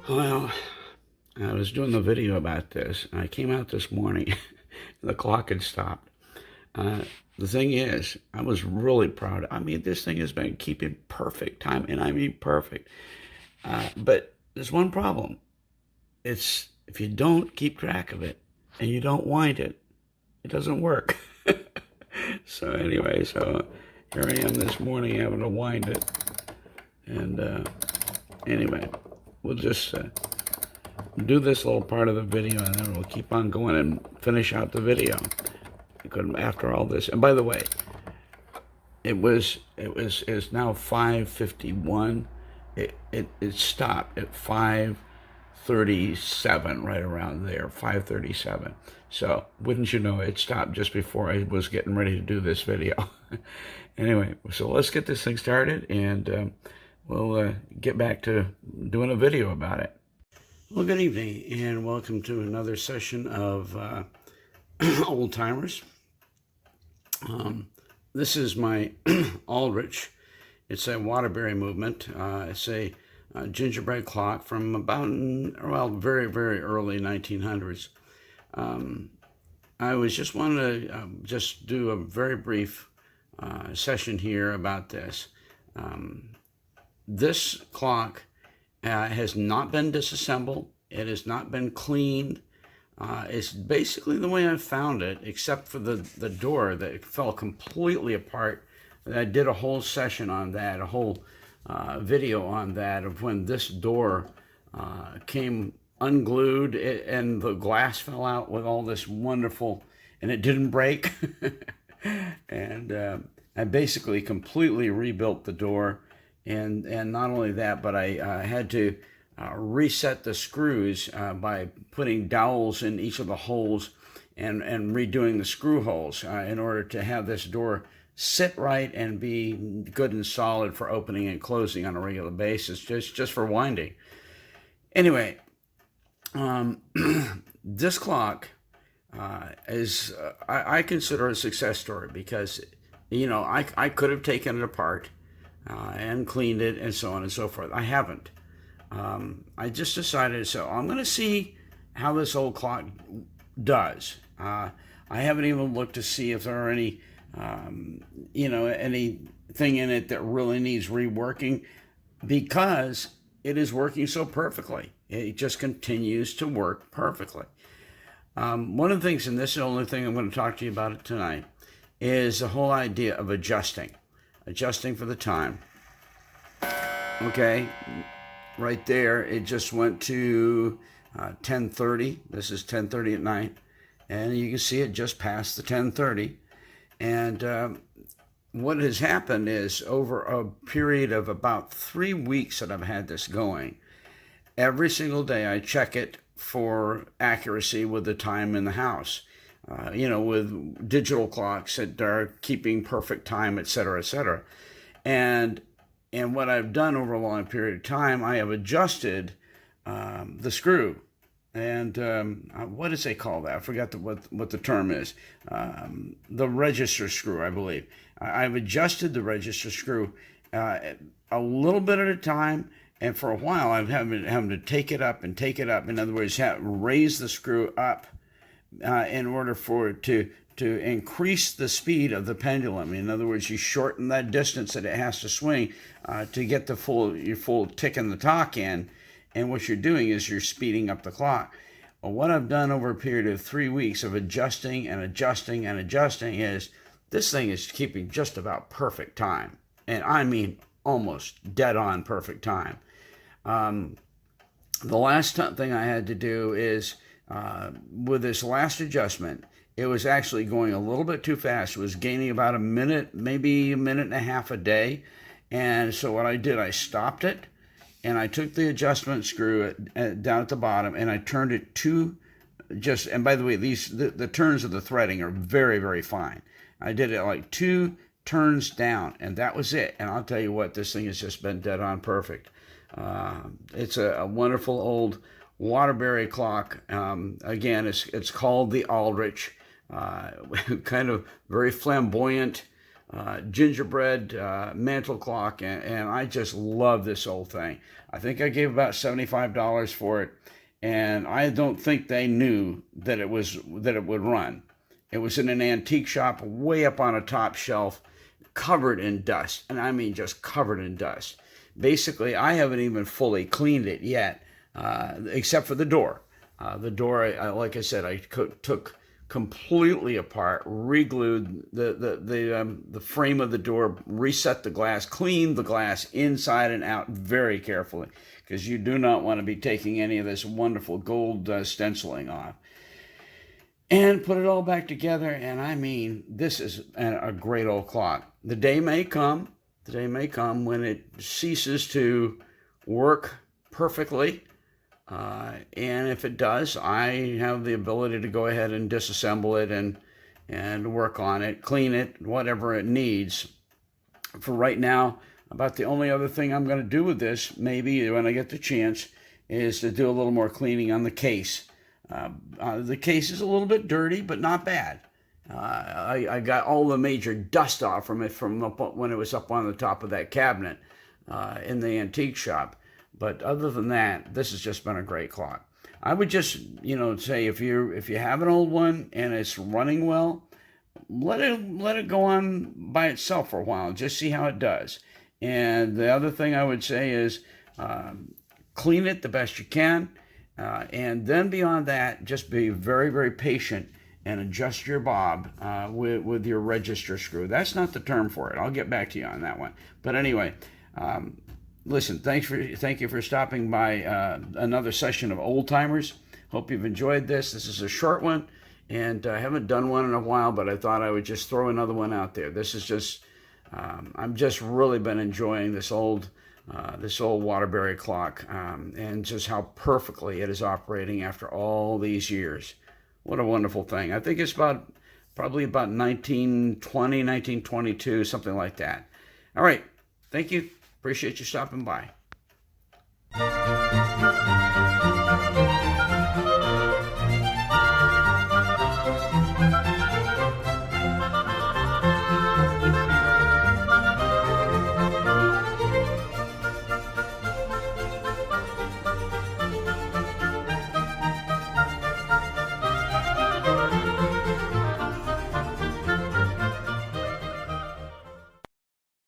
Well, I was doing the video about this, and I came out this morning, and the clock had stopped. Uh, the thing is, I was really proud. I mean, this thing has been keeping perfect time, and I mean perfect. But there's one problem. It's if you don't keep track of it and you don't wind it, it doesn't work. So anyway, here I am this morning having to wind it. And anyway, we'll just do this little part of the video, and then we'll keep on going and finish out the video. Because after all this, and by the way, it's now 5:51. It stopped at 5:37, right around there, 5:37. So wouldn't you know, it stopped just before I was getting ready to do this video. Anyway, so let's get this thing started, and we'll get back to doing a video about it. Well, good evening, and welcome to another session of Old Timers. This is my Aldrich. It's a Waterbury movement. It's a gingerbread clock from about, well, very, very early 1900s. I was just wanted to just do a very brief session here about this. This clock has not been disassembled. It has not been cleaned. It's basically the way I found it, except for the door that fell completely apart. I did a whole session on that, a whole video on that, of when this door came unglued and the glass fell out with all this wonderful, and it didn't break. And I basically completely rebuilt the door. And not only that, but I had to reset the screws by putting dowels in each of the holes and redoing the screw holes in order to have this door sit right and be good and solid for opening and closing on a regular basis, just for winding. Anyway, this clock is, I consider a success story because, you know, I could have taken it apart and cleaned it and so on and so forth. I haven't. I just decided, so I'm going to see how this old clock does. I haven't even looked to see if there are any, anything in it that really needs reworking, because it is working so perfectly. It just continues to work perfectly. One of the things, and this is the only thing I'm going to talk to you about tonight, is the whole idea of adjusting for the time. Okay, right there, it just went to 10:30. This is 10:30 at night, and you can see it just past the 10:30. And what has happened is, over a period of about 3 weeks that I've had this going, every single day I check it for accuracy with the time in the house. With digital clocks that are keeping perfect time, et cetera, et cetera. And what I've done over a long period of time, I have adjusted the screw. And what does they call that? I forgot what the term is. The register screw, I believe. I've adjusted the register screw a little bit at a time. And for a while, I've having to take it up. In other words, raise the screw up in order for it to increase the speed of the pendulum. In other words, you shorten that distance that it has to swing to get your full tick in the talk in. And what you're doing is you're speeding up the clock. Well, what I've done over a period of 3 weeks of adjusting is this thing is keeping just about perfect time. And I mean almost dead on perfect time. The last thing I had to do is, with this last adjustment, it was actually going a little bit too fast. It was gaining about a minute, maybe a minute and a half a day. And so what I did, I stopped it, and I took the adjustment screw down at the bottom, and I turned it to and by the way, the turns of the threading are very, very fine. I did it like 2 turns down, and that was it. And I'll tell you what, this thing has just been dead on perfect. It's a wonderful old Waterbury clock. Again, it's called the Aldrich. Kind of very flamboyant, gingerbread mantle clock, and I just love this old thing. I think I gave about $75 for it, and I don't think they knew that it would run. It was in an antique shop way up on a top shelf, covered in dust, and I mean just covered in dust. Basically, I haven't even fully cleaned it yet, except for the door. The door, like I said, I took completely apart, re-glued the frame of the door, reset the glass, cleaned the glass inside and out very carefully, because you do not want to be taking any of this wonderful gold stenciling off. And put it all back together, and I mean, this is a great old clock. The day may come when it ceases to work perfectly. And if it does, I have the ability to go ahead and disassemble it and work on it, clean it, whatever it needs. For right now, about the only other thing I'm going to do with this, maybe when I get the chance, is to do a little more cleaning on the case. The case is a little bit dirty, but not bad. I got all the major dust off from it from when it was up on the top of that cabinet in the antique shop. But other than that, this has just been a great clock. I would just, say if you have an old one and it's running well, let it go on by itself for a while and just see how it does. And the other thing I would say is clean it the best you can. And then beyond that, just be very, very patient and adjust your bob with your register screw. That's not the term for it. I'll get back to you on that one. But anyway, listen, thank you for stopping by another session of Old Timers. Hope you've enjoyed this. This is a short one, and I haven't done one in a while, but I thought I would just throw another one out there. This is just, I've just really been enjoying this old Waterbury clock, and just how perfectly it is operating after all these years. What a wonderful thing. I think it's probably about 1920, 1922, something like that. All right. Thank you. Appreciate you stopping by.